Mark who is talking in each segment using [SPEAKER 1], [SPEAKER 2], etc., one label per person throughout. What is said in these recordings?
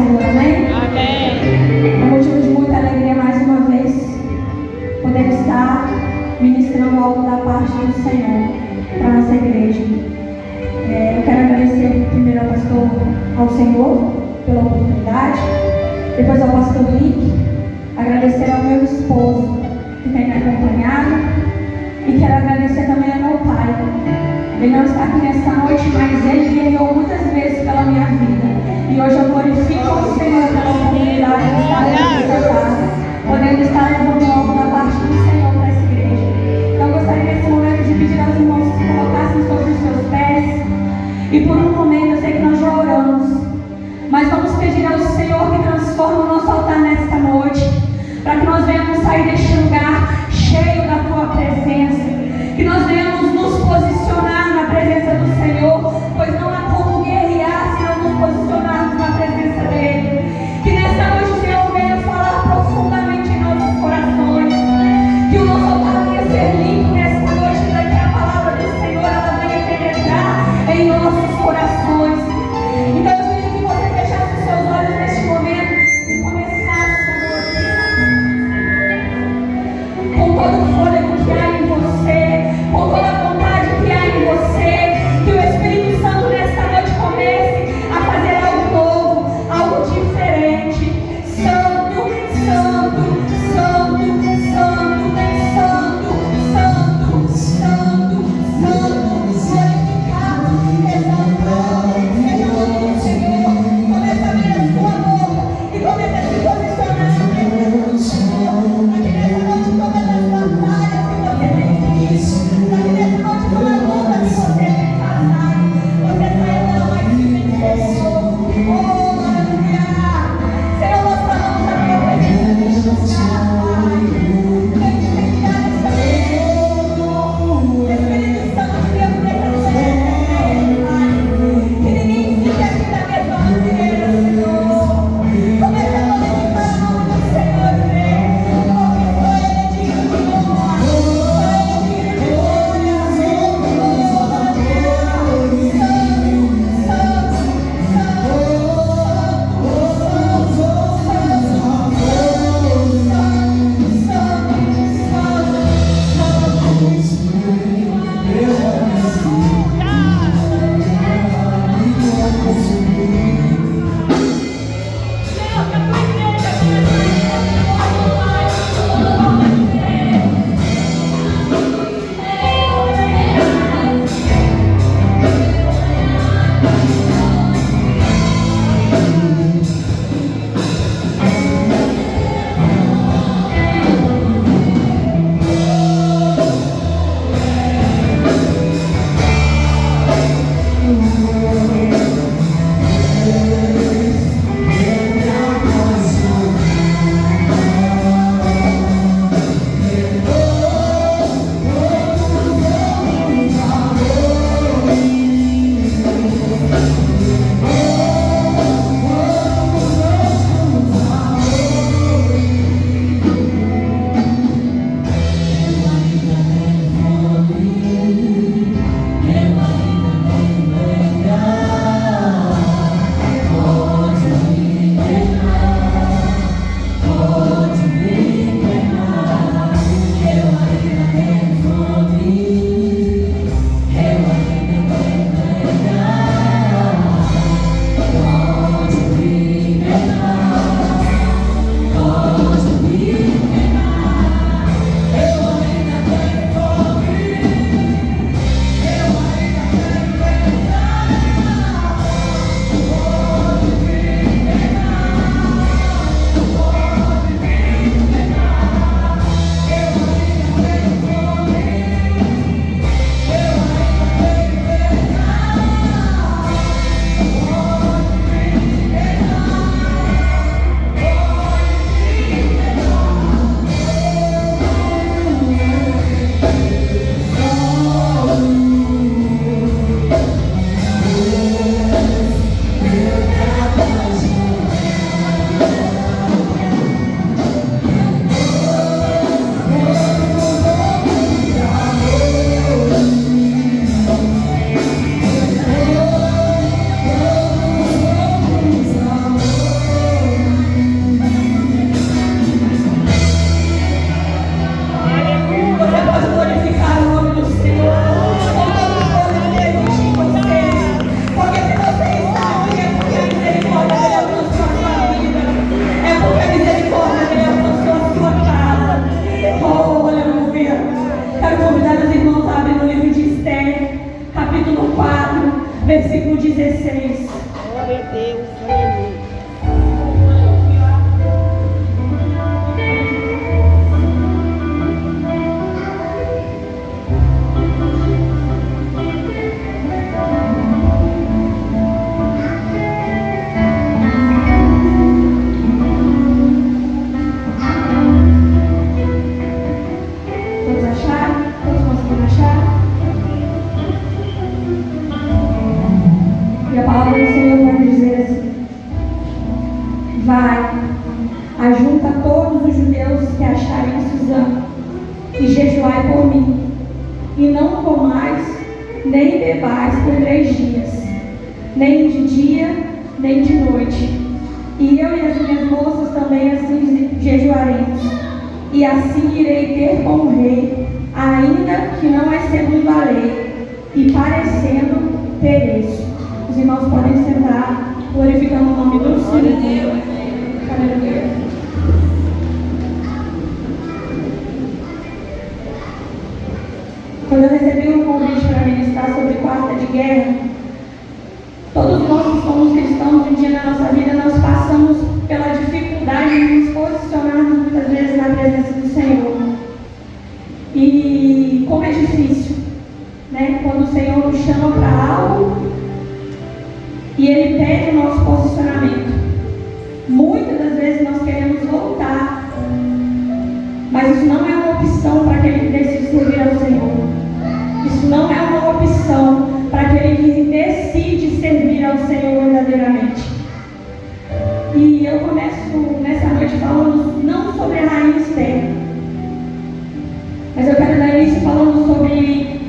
[SPEAKER 1] Senhor, amém?
[SPEAKER 2] Amém.
[SPEAKER 1] É motivo de muita alegria mais uma vez poder estar ministrando algo da parte do Senhor para a nossa igreja. Eu quero agradecer primeiro ao pastor, ao Senhor, pela oportunidade, depois ao pastor Rick, agradecer ao meu esposo que tem me acompanhado e quero agradecer também ao meu pai. Ele não está aqui nesta noite, mas ele guerreou muitas vezes pela minha vida. E hoje eu glorifico o Senhor pela oportunidade de estar nessa casa, podendo estar levando algo da parte do Senhor para essa igreja. Então eu gostaria nesse momento de pedir aos irmãos que se colocassem sobre os seus pés. E por um momento, eu sei que nós já oramos, mas vamos pedir ao Senhor que transforme o nosso altar nesta noite, para que nós venhamos sair deste lugar cheio da Tua presença, que nós venhamos nos posicionar na presença do Senhor, pois não há como guerrear se não nos posicionarmos na presença dEle. Que nesta noite o Senhor venha falar profundamente em nossos corações, que o nosso altar venha ser limpo nesta noite, para que a palavra do Senhor ela venha penetrar em nossos corações. Então eu queria que você fechasse os seus olhos neste momento e começasse vai, ajunta todos os judeus que acharem em Suzã, e jejuai por mim, e não comais, nem bebais por 3 dias, nem de dia, nem de noite. E eu e as minhas moças também assim jejuaremos, e assim irei ter com o rei, ainda que não é segundo a lei, e parecendo pereço. Os irmãos podem sentar, glorificando o nome do Senhor. Aleluia. Quando eu recebi um convite para ministrar sobre quarta de guerra, todos nós que somos cristãos, um dia na nossa vida, nós passamos pela dificuldade de nos posicionarmos muitas vezes na presença do Senhor. E como é difícil, né? Quando o Senhor nos chama para algo e Ele pede o nosso posicionamento. Muitas das vezes nós queremos voltar, mas isso não é uma opção para aquele que decide servir ao Senhor. Isso não é uma opção para aquele que decide servir ao Senhor verdadeiramente. E eu começo nessa noite falando não sobre a rainha Esther, mas eu quero dar início falando sobre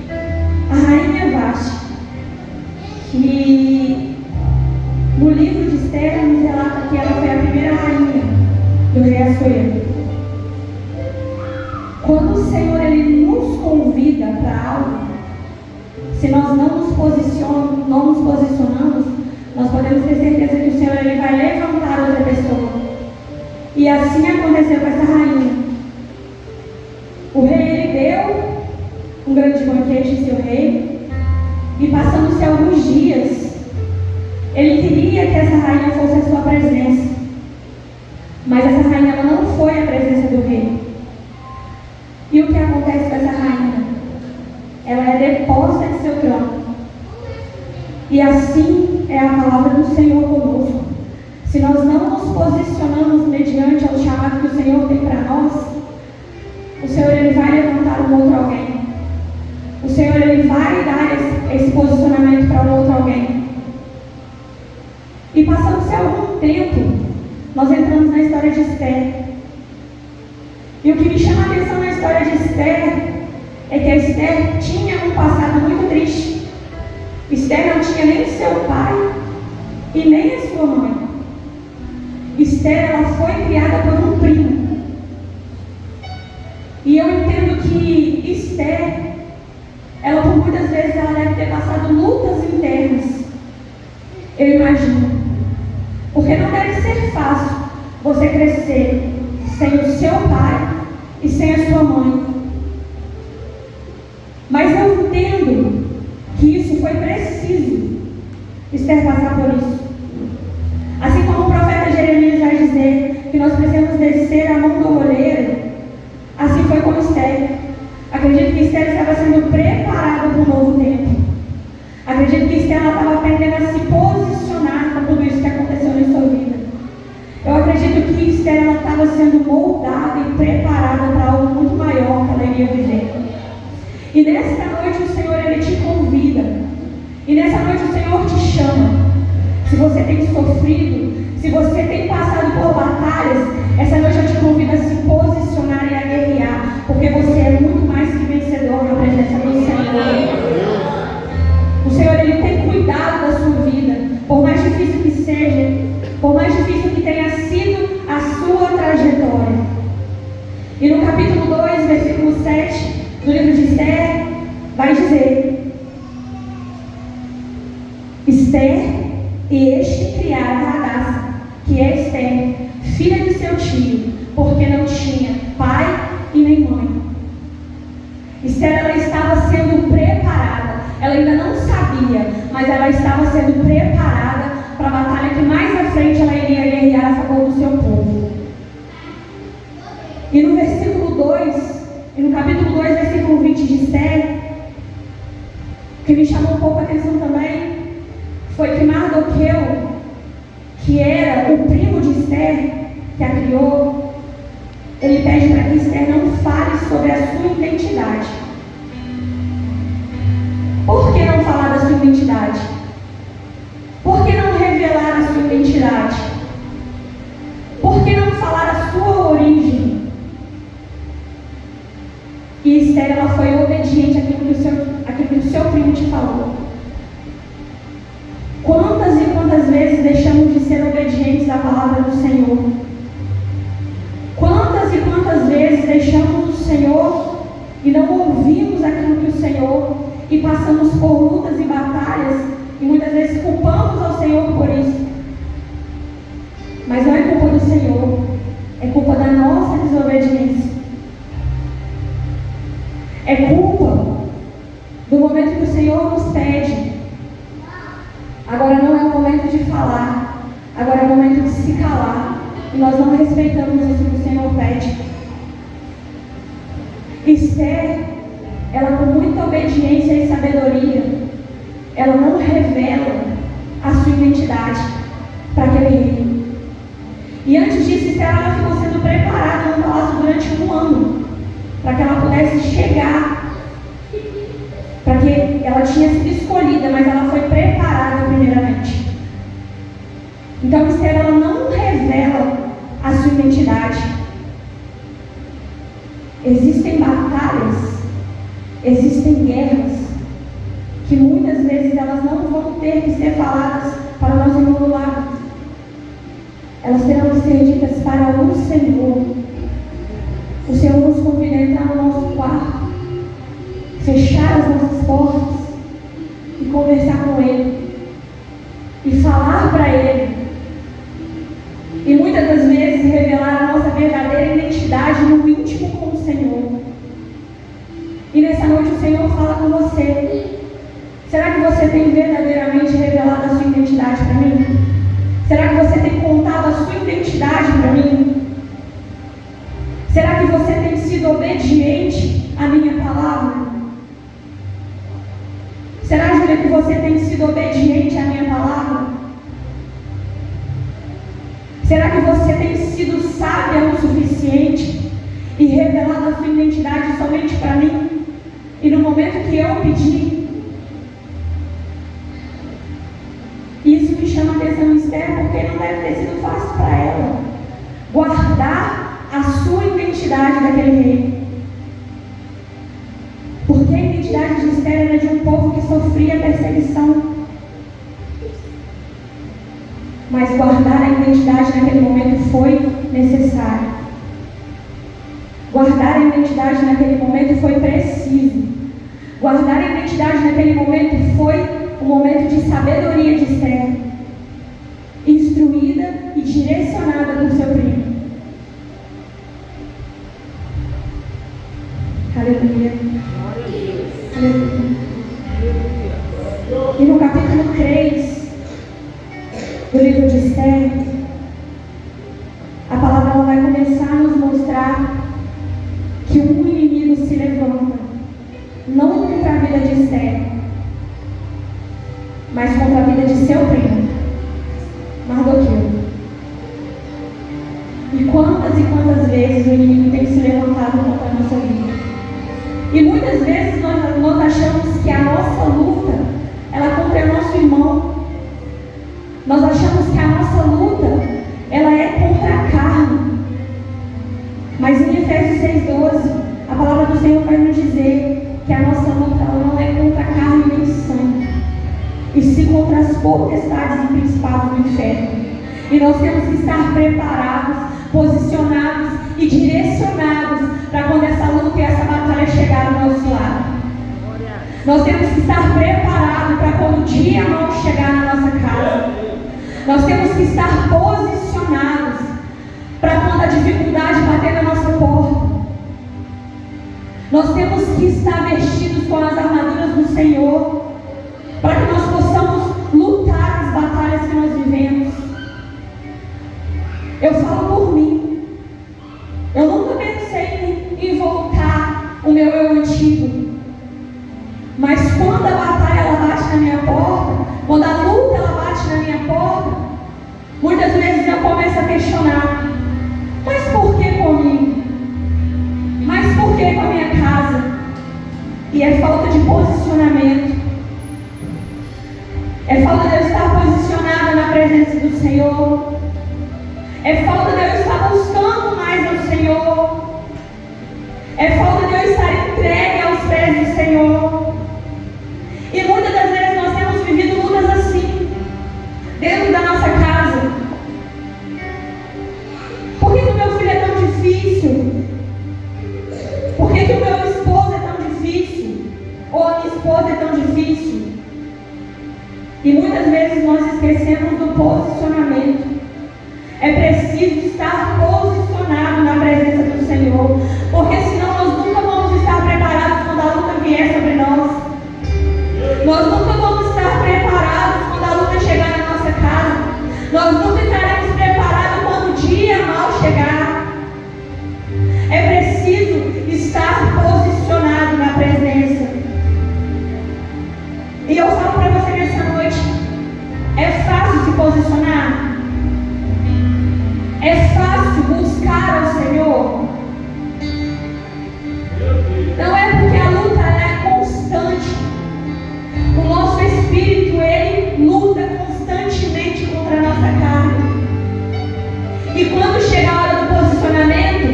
[SPEAKER 1] a rainha Vasti, que no livro de Esther nos relata que ela foi a primeira rainha do rei Assuero. Quando o Senhor ele nos convida para algo, se nós não nos posicionamos, nós podemos ter certeza que o Senhor ele vai levantar outra pessoa. E assim aconteceu com essa rainha. O rei ele deu um grande banquete em seu reino, e passando-se alguns dias, ele queria que essa rainha fosse a sua presença, mas essa rainha ela não foi à presença do rei. E o que acontece com essa rainha? Ela é deposta de seu trono. E assim é a palavra do Senhor conosco. Se nós não nos posicionamos mediante ao chamado que o Senhor tem para nós, o Senhor ele vai levantar um outro alguém. O Senhor ele vai dar esse posicionamento para um outro alguém. E passando-se algum tempo, nós entramos na história de Esther. E o que me chama a atenção na história de Esther é que a Esther tinha um passado muito triste. Esther não tinha nem seu pai e nem a sua mãe. Esther ela foi criada por um primo. E eu entendo que Esther, ela por muitas vezes ela deve ter passado lutas internas. Eu imagino. Porque não deve ser fácil você crescer sem o seu pai e sem a sua mãe. Mas eu entendo que isso foi preciso, Esther passar por isso. Assim como o profeta Jeremias vai dizer que nós precisamos descer a mão do oleiro, assim foi com Esther. Acredito que Esther estava sendo preparada para um novo tempo. Acredito que Esther estava aprendendo a se posicionar com tudo isso que aconteceu na sua vida. Eu acredito que Esther ela estava sendo moldada e preparada para algo muito maior que ela iria viver. E nesta noite o Senhor ele te convida. E nessa noite o Senhor te chama. Se você tem sofrido, se você tem passado por batalhas, essa noite eu te convido a se posicionar e a guerrear, porque você é muito mais que vencedor na presença do Senhor. O Senhor ele tem cuidado da sua vida, por mais difícil que seja, por mais difícil que tenha sido a sua trajetória. E no capítulo 2, versículo 7 do livro de Esther, vai dizer: Esther e este criaram Hadassah, que é Esther, filha de seu tio, porque não tinha pai e nem mãe. Esther ela estava sendo preparada, ela ainda não sabia, mas ela estava sendo preparada para a batalha que mais à frente ela iria guerrear a favor do seu povo. E no versículo 2, e no capítulo 2, versículo 20 de Esther, o que me chamou um pouco a atenção também foi que Mardoqueu, que era o primo de Esther, que a criou, ele pede para que Esther não fale sobre a sua identidade. Por que não falar da sua identidade? Por que não revelar a sua identidade? E Esther, ela foi obediente àquilo que o seu primo te falou. Quantas e quantas vezes deixamos de ser obedientes à palavra do Senhor? Quantas e quantas vezes deixamos o Senhor e não ouvimos aquilo que o Senhor, e passamos por lutas e batalhas, e muitas vezes culpamos ao Senhor por isso. Mas não é culpa do Senhor, é culpa da nossa desobediência. É culpa do momento que o Senhor nos pede. Agora não é o momento de falar, agora é o momento de se calar. E nós não respeitamos isso que o Senhor pede. Esther, ela com muita obediência e sabedoria, ela não revela a sua identidade para aquele rei. E antes disso, Esther, ela ficou sendo preparada no palácio durante 1 ano, para que ela pudesse chegar, para que ela tinha sido escolhida, mas ela foi preparada primeiramente. Então Esther, ela não revela a sua identidade. Existem batalhas, existem guerras, que muitas vezes elas não vão ter que ser faladas para o nosso irmão do lado. Elas terão que ser ditas para o Senhor. O Senhor nos convida a entrar no nosso quarto, fechar as nossas portas e conversar com Ele e falar para Ele. E muitas das vezes revelar a nossa verdadeira identidade no íntimo com o Senhor. E nessa noite o Senhor fala com você. Será que você tem verdadeiramente revelado a sua identidade para mim? Será que você tem contado a sua identidade para mim? Será que você tem sido obediente à minha palavra? Será, Júlia, que você tem sido obediente à minha palavra? Será que você tem sido sábia o suficiente e revelado a sua identidade somente para mim? E no momento que eu pedi? Isso me chama a atenção em Esther, porque não deve ter sido fácil para ela guardar a sua identidade daquele rei. Porque a identidade de Esther era de um povo que sofria perseguição. Mas guardar a identidade naquele momento foi necessário. Guardar a identidade naquele momento foi preciso. Guardar a identidade naquele momento foi um momento de sabedoria de Esther, instruída e direcionada por seu primo. Aleluia. Aleluia. E no capítulo 3 do livro de Esther, a palavra ela vai começar a nos mostrar que um inimigo se levanta, não contra a vida de Esther, mas contra a vida de seu primo, Mardoqueu. E quantas vezes o inimigo tem se levantado contra a nossa vida? E muitas vezes nós achamos que a nossa luta ela é contra o nosso irmão. Nós achamos que a nossa luta ela é contra a carne. Mas em Efésios 6,12, a palavra do Senhor vai nos dizer que a nossa luta ela não é contra a carne nem sangue, e sim contra as potestades e principados do inferno. E nós temos que estar preparados, posicionados e direcionados para quando essa luta e essa batalha chegar ao nosso lado. Nós temos que estar preparados para quando o dia mau chegar na nossa casa. Nós temos que estar posicionados para quando a dificuldade bater na nossa porta. Nós temos que estar vestidos com as armaduras do Senhor, para que nós possamos lutar as batalhas que nós vivemos. Eu falo por mim. Eu nunca pensei em voltar o meu eu antigo. Mas quando a batalha ela bate na minha porta, quando a luta ela bate na minha porta, muitas vezes eu começo a questionar: mas por que comigo? Mas por que com a minha casa? E é falta de posicionamento. É falta de eu estar posicionada na presença do Senhor. É falta de eu estar buscando mais ao Senhor. É falta de eu estar entregue aos pés do Senhor. E muitas das vezes nós temos vivido lutas assim, dentro da nossa casa. Por que o meu filho é tão difícil? Por que o meu esposo é tão difícil? Ou a minha esposa é tão difícil? E muitas vezes nós esquecemos do posicionamento. É preciso estar posicionado na presença do Senhor, porque senão nós nunca vamos estar preparados quando a luta vier sobre nós. Nós nunca vamos estar preparados quando a luta chegar na nossa casa. Nós nunca estaremos preparados quando o dia mal chegar. É preciso estar posicionado na presença. E eu falo para você nessa noite, é fácil se posicionar? É fácil buscar ao Senhor? Não é porque a luta é constante. O nosso espírito, ele luta constantemente contra a nossa carne. E quando chega a hora do posicionamento,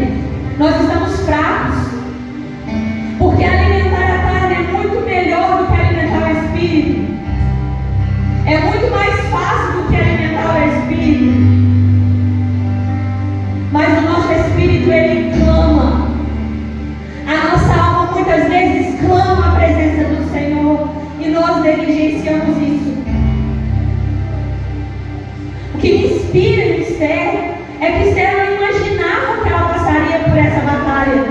[SPEAKER 1] nós estamos fracos. Porque alimentar a carne é muito melhor do que alimentar o espírito. É muito mais fácil do que alimentar o espírito. Mas o nosso espírito, ele clama. A nossa alma muitas vezes clama a presença do Senhor. E nós negligenciamos isso. O que me inspira em Esther é que Esther não imaginava que ela passaria por essa batalha.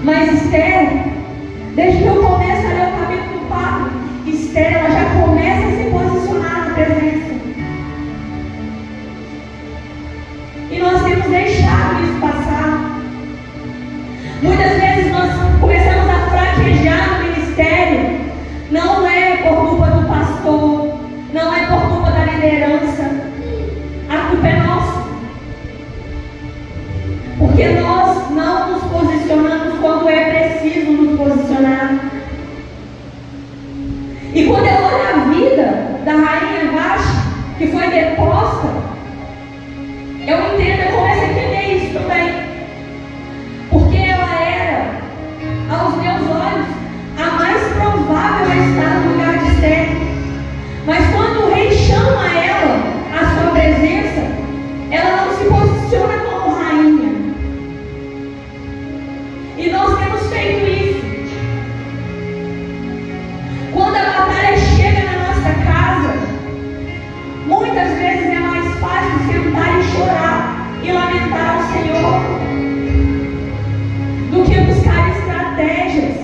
[SPEAKER 1] Mas Esther, desde que eu começo a ler o capítulo 4, Esther, ela já começa a se posicionar na presença. E nós temos deixado isso passar. Muitas vezes nós começamos a fraquejar no ministério. Não é por culpa do pastor, não é por culpa da liderança. A culpa é nossa. Porque nós não nos posicionamos quando é preciso nos posicionar. E quando eu olho a vida da rainha Vasti, que foi deposta, eu entendo, eu começo a entender isso também. Porque ela era, aos meus olhos, a mais provável a estar no lugar de Esther. Mas quando o rei chama ela à sua presença, ela não se posiciona como rainha. E nós temos feito isso. Quando a batalha chega na nossa casa, muitas vezes é mais fácil sentar e chorar e lamentar ao Senhor do que buscar estratégias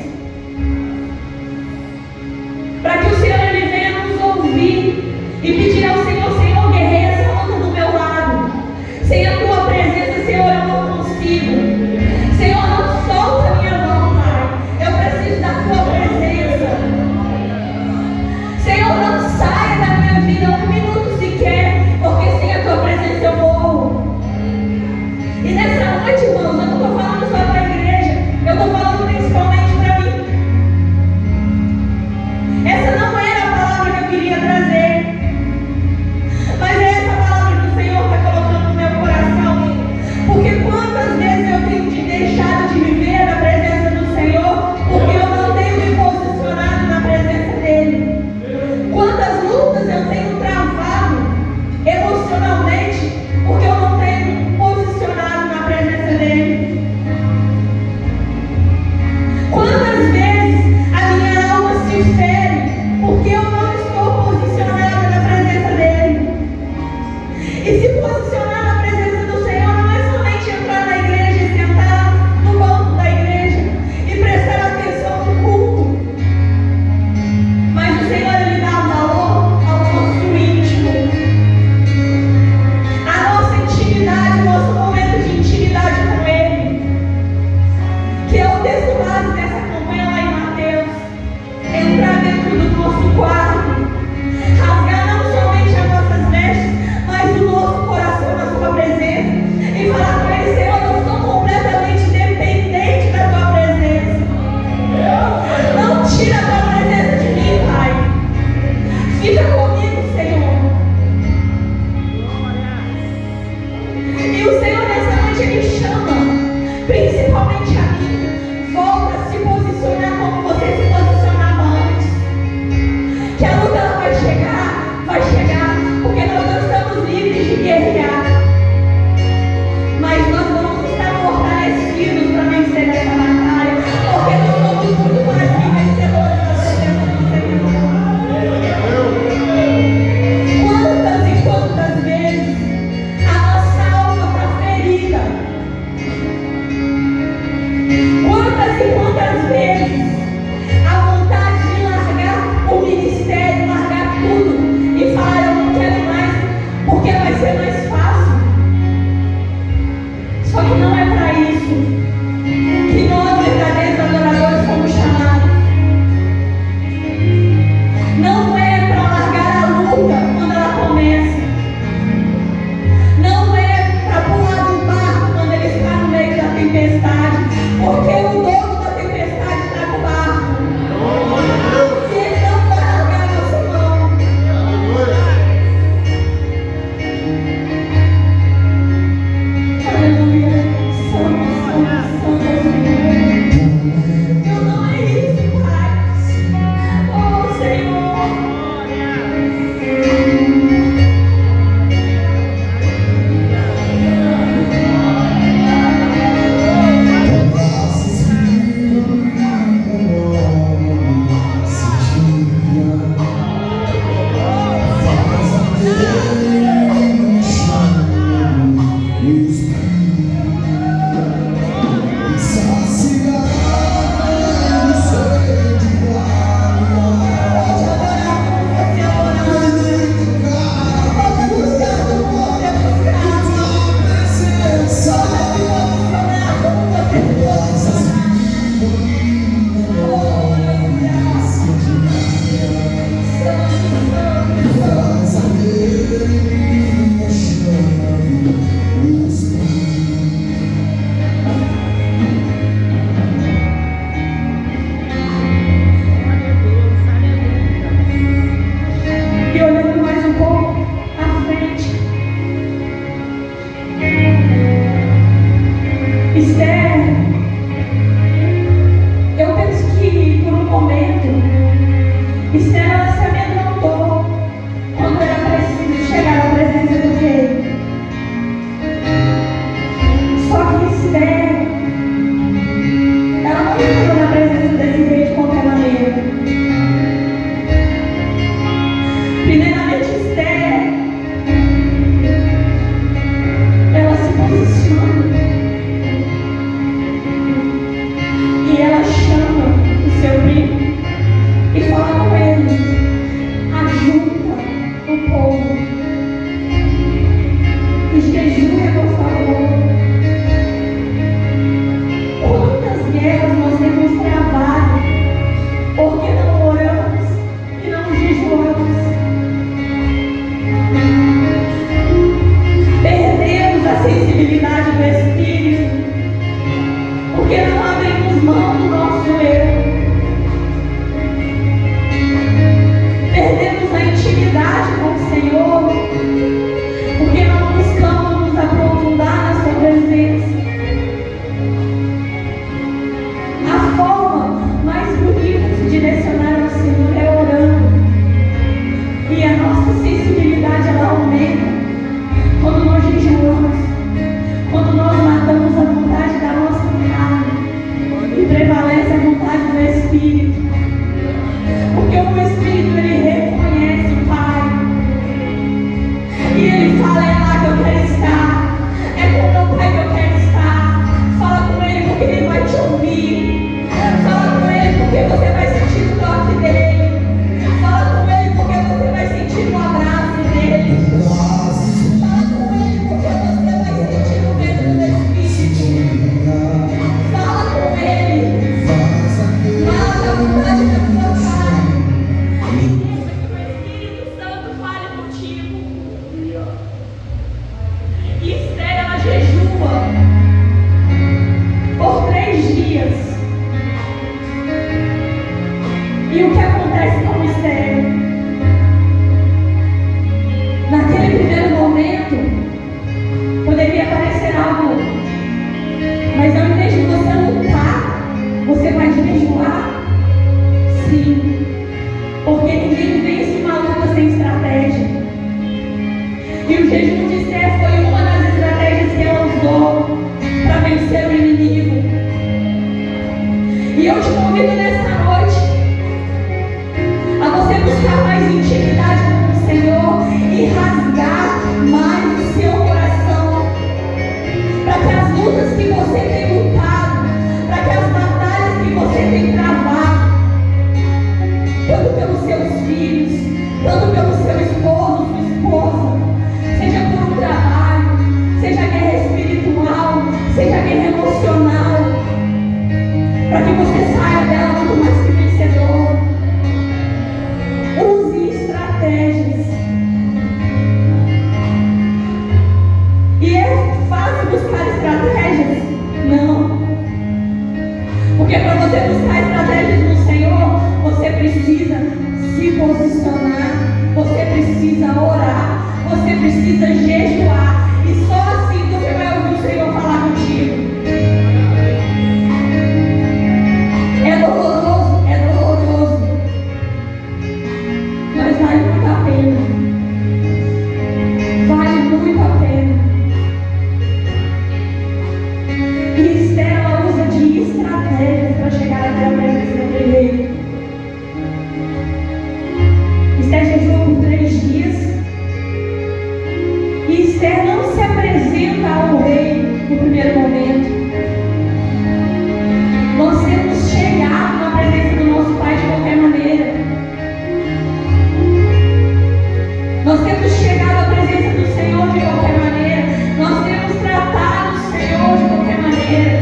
[SPEAKER 1] para que o Senhor ele venha nos ouvir e pedir ao Senhor: Senhor, guerreia essa luta do meu lado. Sem a tua presença, Senhor, eu não consigo. Senhor, não solta a minha mão, Pai. Eu preciso da tua presença. Senhor, não saia da minha vida um minuto sequer, porque sem a tua presença eu morro. E nessa noite, irmãos, eu não estou falando só para a igreja, eu estou falando principalmente para mim. Essa não era a palavra que eu queria trazer, mas é essa palavra que o Senhor está colocando no meu coração. Porque quantas vezes eu tenho deixado de viver na presença do Senhor, porque eu não tenho me posicionado na presença dEle. Quantas lutas eu tenho travado emocionalmente, porque eu não tenho me posicionado na presença dEle. Quantas vezes a minha alma se fere, porque eu não estou posicionada na presença dEle. E se posicionar na presença do Senhor não é somente entrar na igreja e sentar no banco da igreja e prestar atenção no culto. Mas o Senhor ele dá valor ao nosso íntimo, a nossa intimidade, o nosso momento de intimidade com Ele, que é o texto base dessa campanha lá em Mateus. Entrar dentro do nosso quarto, rasgar não somente as nossas vestes, mas o nosso coração, principalmente a mim. Volta a se posicionar como você se posicionava antes. Que a luta ela vai chegar, porque nós não estamos livres de guerrear, mas nós vamos estar fortalecidos para vencer essa batalha, porque nós somos muito mais que vencedores da presença do Senhor. Quantas e quantas vezes a nossa alma está ferida? Quantas e quantas vezes a vontade de largar o ministério, largar tudo e falar eu não quero mais, porque vai ser mais fácil. Só que não é para isso que nós, verdadeiros adoradores, fomos chamados. Não é para largar a luta quando ela começa. Não é para pular do barco quando ele está no meio da tempestade, porque o dono da tempestade está no barco. E ele não vai largar a nossa mão. Aleluia. Santo é o Senhor. Eu não é isso, Pai. Oh, Senhor. E olhando mais um pouco à frente, Esther, eu penso que por um momento Esther ela se amedrontou quando era preciso chegar à presença do rei. Só que Esther, ela não entrou na presença desse rei de qualquer maneira. Primeiramente, Esther, ela se posiciona e ela chama o seu primo e fala com ele: ajunta o povo e jejua, por favor. Quantas guerras nós temos travado porque não oramos e não jejuamos? Perdemos a sensibilidade do Espírito porque não abrimos mão do nosso eu. Perdemos a intimidade com o Senhor porque não buscamos nos aprofundar na sua presença. A forma mais bonita de direcionar ao Senhor é orando, e a nossa sensibilidade ela aumenta quando nós jejuamos, quando nós matamos a vontade da nossa carne e prevalece a vontade do Espírito, porque o Espírito ele reconhece o Pai e ele fala: é lá que eu quero estar, é com o meu Pai que eu quero estar. Fala com ele porque ele vai te ouvir, fala com ele porque você vai sentir o toque dele, fala com ele porque você vai sentir o abraço dele, fala com ele porque você vai E eu te convido nessa noite a você buscar mais intimidade com o Senhor e rasgar mais o seu coração, para que as lutas que você tem lutado, para que as batalhas que você tem travado, tanto pelos seus filhos, tanto pelo seu esposo, sua esposa, seja por um trabalho, seja guerra espiritual, seja guerra emocional, para que você saia dela muito mais que vencedor. Use estratégias. E é fácil buscar estratégias? Não. Porque para você buscar estratégias no Senhor, você precisa se posicionar, você precisa orar, você precisa jejuar. E só assim você vai ouvir o Senhor falar contigo. É doloroso, mas vale muito a pena. Vale muito a pena. E Esther, ela usa de estratégias para chegar até a presença do rei. Esther jejuou por 3 dias. E Esther não se apresenta ao rei no primeiro momento. Nós temos chegado na presença do nosso Pai de qualquer maneira. Nós temos chegado à presença do Senhor de qualquer maneira. Nós temos tratado o Senhor de qualquer maneira.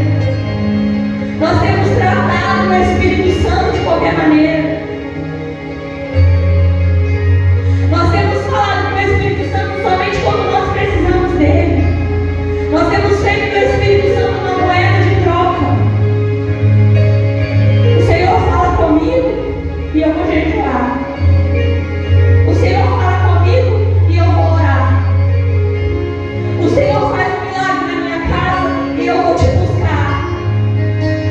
[SPEAKER 1] Nós temos tratado o Espírito Santo de qualquer maneira. Nós temos falado com o Espírito Santo somente quando nós precisamos dele. Nós temos feito do Espírito Santo uma moeda de troca. O Senhor fala comigo e eu vou jejuar. O Senhor fala comigo e eu vou orar. O Senhor faz um milagre na minha casa e eu vou te buscar.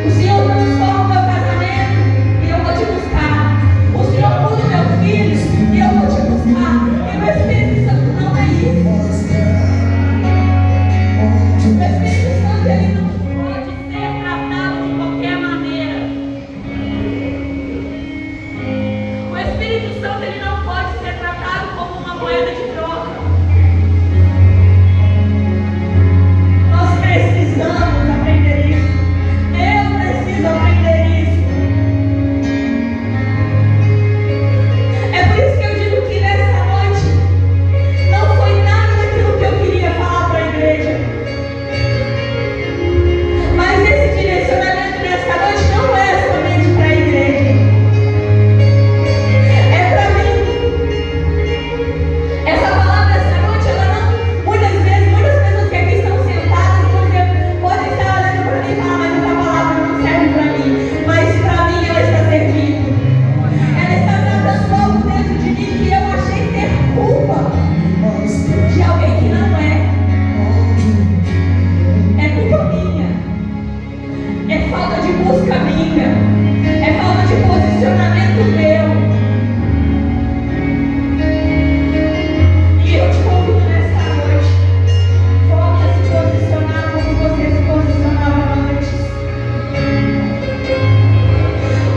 [SPEAKER 1] O Senhor transforma o meu casamento e eu vou te buscar. O Senhor muda o meu filho e eu vou te buscar. E o Espírito Santo não é isso. O Espírito Santo, ele não pode ser tratado de qualquer maneira. O Espírito Santo, ele não pode ser tratado como uma moeda de troca. Nós precisamos aprender isso. Eu preciso aprender isso. É por isso que eu digo que nessa noite não foi nada daquilo que eu queria falar para a igreja. Mas esse direcionamento nessa noite não é somente para a igreja. É para mim. Essa palavra essa noite, ela não, muitas pessoas que aqui estão sentadas podem estar olhando para mim e falar, mas essa palavra não serve para mim. Mas para mim ela está servindo. Ela está tratando algo dentro de mim que eu achei ter culpa de alguém que não é. É culpa minha. É falta de busca minha. É falta de posicionamento meu. E eu te convido nessa noite, volte a se posicionar como você se posicionava antes.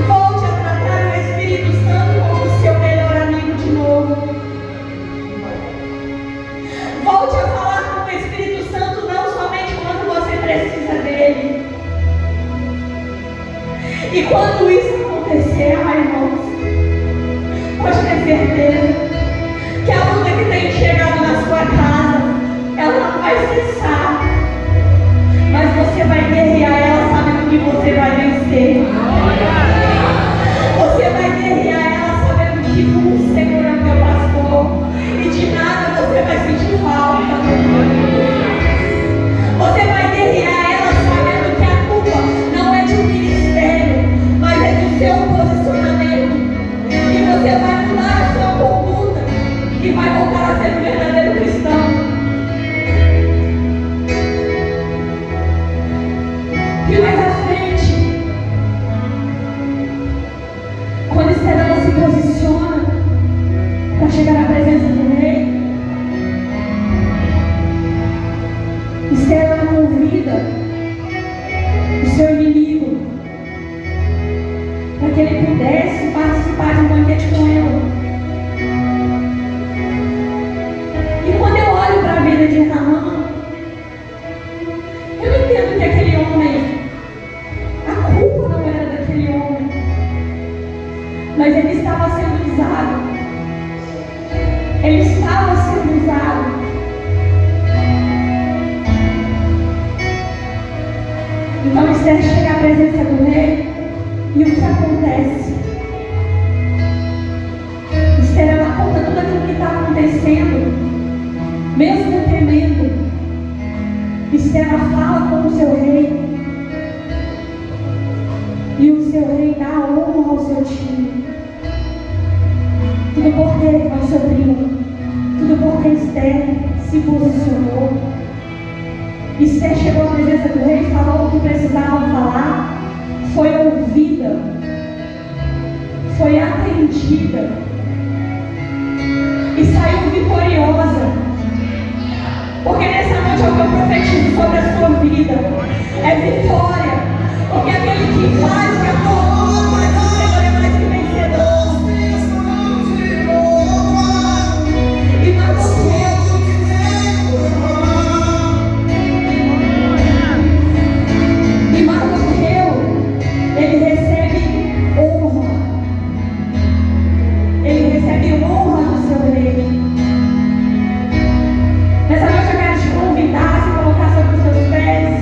[SPEAKER 1] Volte a tratar o Espírito Santo como seu melhor amigo de novo. Volte a falar com o Espírito Santo não somente quando você precisa dele. E quando isso acontecer, irmãos, pode ter certeza que a luta que tem chegado na sua casa, ela não vai cessar. Mas você vai guerrear ela sabendo que você vai vencer. Você vai guerrear ela sabendo que o Senhor é teu pastor. E de nada você vai sentir falta. Você vai guerrear ela sabendo que a culpa não é de um ministério, mas é do seu posicionamento. Moisés chega à presença do rei e o que acontece? Esther, ela conta tudo aquilo que está acontecendo, mesmo temendo. Esther, ela fala com o seu rei e o seu rei dá honra ao seu time. Tudo porque não se oprimiu, tudo porque Esther se posicionou. Esther chegou à presença do rei, falou o que precisava falar, foi ouvida, foi atendida e saiu vitoriosa. Porque nessa noite o que eu profetizo sobre a sua vida é vitória. Porque aquele que faz que a tua mão faz, o Senhor é mais que vencedor. E Mardoqueu, ele recebe honra. Ele recebe honra do seu rei. Nessa noite eu quero te convidar a se colocar sobre os seus pés.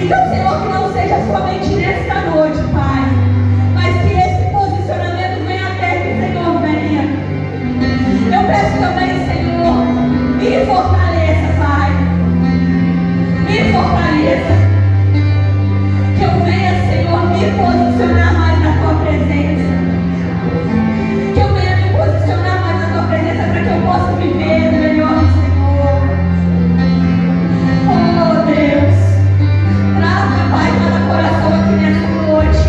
[SPEAKER 1] Então, Senhor, que não seja somente nesta noite, Pai, mas que esse posicionamento venha até que o Senhor venha. Eu peço também, Senhor, me fortaleça, Pai. Me fortaleça. Que eu venha, Senhor, me posicionar mais na Tua presença. Que eu venha me posicionar mais na Tua presença para que eu possa viver o melhor do Senhor. Oh, Deus. Traga, Pai, cada coração aqui nessa noite.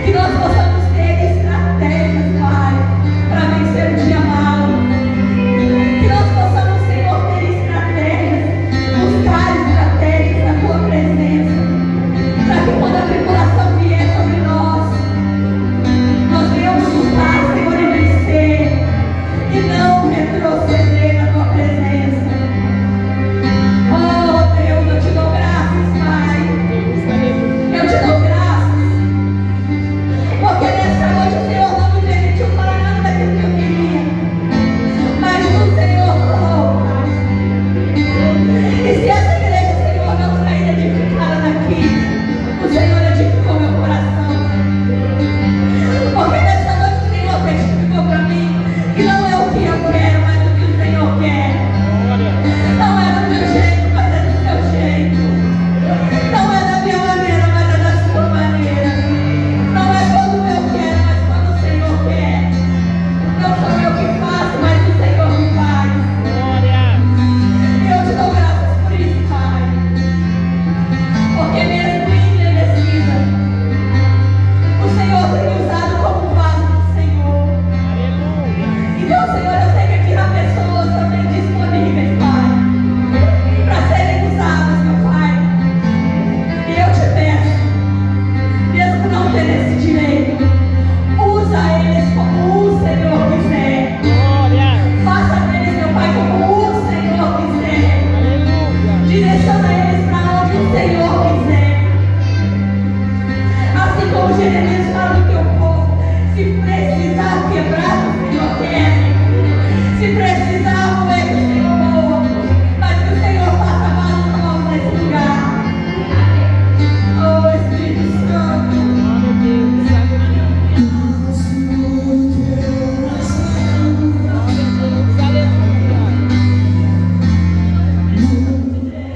[SPEAKER 1] Que nós possamos ter estratégias, Pai, para vencer o dia mau. Que nós possamos, Senhor, ter estratégias, buscar estratégias na Tua presença. Para que quando a tribulação vier sobre nós, nós venhamos lutar, Senhor, e vencer. E não retroceder na Tua presença. Oh, Deus, eu te dou graças, Pai. Eu te dou graças. Porque nessa noite o Senhor não me permitiu falar nada daquilo que eu queria. Mas o Senhor falou, Pai. E se essa igreja, Senhor, não sair edificada daqui, o Senhor edificou meu coração. Porque nessa noite o Senhor testificou para mim que não é o que eu quero, mas o que o Senhor quer. Não é do meu jeito, mas é do seu jeito. Não é da minha maneira, mas é da sua maneira. Não é quando eu quero, mas quando o Senhor quer. Não sou eu que faço, mas o Senhor que faz. E eu te dou graças por isso, Pai. Porque mesmo envelhecida, o Senhor tem me usado como vaso do Senhor. Então, Senhor, eu sei que aqui há pessoas também disponíveis, Pai, para serem usadas, meu Pai. E eu te peço, mesmo não tendo esse direito, usa eles como o Senhor quiser. Faça deles, meu Pai, como o Senhor quiser. Direciona